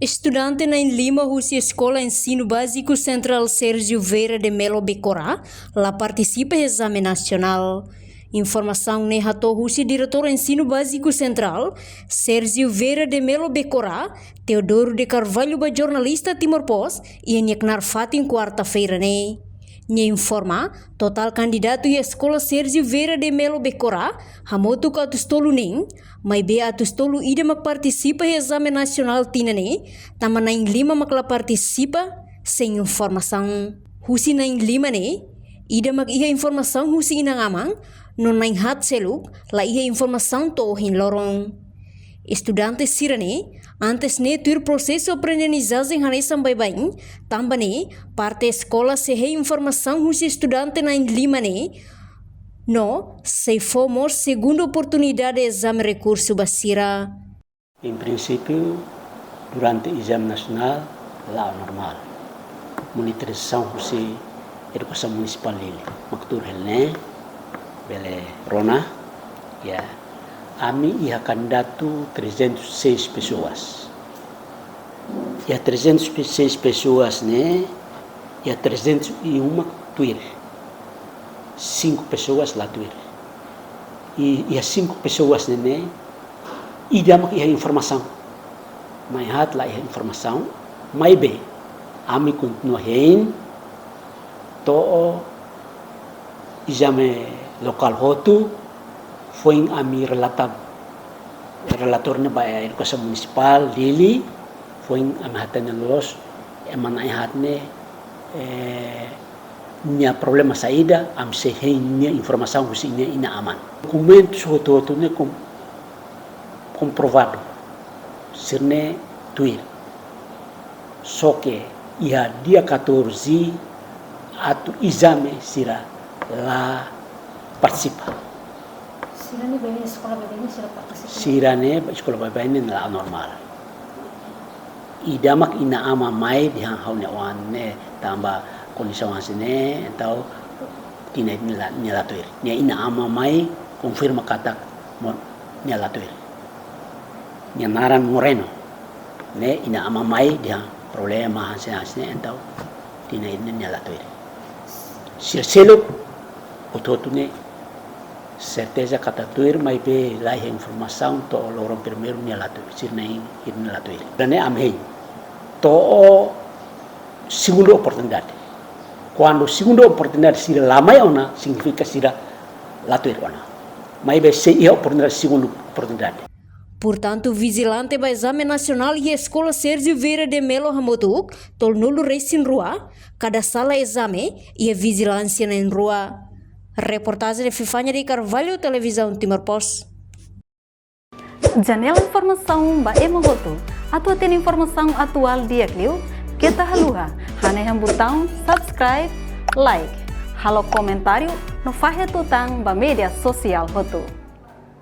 Estudante na Lima Rússia Escola Ensino Básico Central Sérgio Vieira de Melo Becora, lá participa do exame nacional. Informação ne Rato Rússia Diretor Ensino Básico Central, Sérgio Vieira de Melo Becora, Teodoro de Carvalho, jornalista Timor Post, e Nheknar Fatin quarta-feira ne. Nye informa, total candidato e escola Sérgio Vieira de Melo Becora, hamotu ka atustolu ning, mai be atustolu ida mak participa e exame nacional tina ne, tama na Lima makla participa sem informação. Husi na Lima ne, ida mak iya informação husi inang amang, non na hat seluk, la iya informação to hin lorong. Estudantes sirane, antes ne tur processo aprendizagem hanesam baibain, tambane parte escola se informação os estudante na Lima ne, no se fomos segunda oportunidade de exame recurso basira. Em princípio, durante o exame nacional, lá normal. Monitorização se educação municipal lili, maktur helne, bele rona, ya. Kami ia candidato 306 pessoas. E a 306 pessoas, né? E a 301 tuir. 5 pessoas lá tuir. E as 5 pessoas, né? E damos a informação. Mas hat lá a informação. Mas bem, kami continua hein. To exame local hotu. Foi a mi relator na ba educação municipal Lili foi a mi hatan los emana hatne nia problema saída am se nia informação que nia ina aman documentos hoto ne comprovado sirne tuir só que ia dia 14 atu exame sira lá participa. Sirane bem escola bem sira participa. Sirane escola bem na normal. Idamak ina ama mai di hang ne wan ne tamba kondisi wasine atau tina nyalatuir. Nia ina ama mai konfirma kata nyalatuir. Nia Naran Moreno ne ina ama mai di hang problema hasine atau tina nyalatuir. Sirseluk ototune certeza kata tuir mai be lá a informação to lorong primeiro nia latu sirnei irna latu ir dan amhei to segunda oportunidade quando segunda oportunidade sira lamai ona significa sira latu ir ona mai be sei oportunidade segunda oportunidade. Portanto, vigilante do exame nacional e escola Sérgio Vieira de Melo Hamotuk, tol nulo resin rua, cada sala exame e a vigilância na rua. Reportagem de Fifanya de Carvalho, Televisão Timor Post. Janela informação ba emogoto. Atua tem informação atual dia kliu. Kita haluha. Haneham botão subscribe, like. Halo comentário no fahe tutang ba media sosial hotu.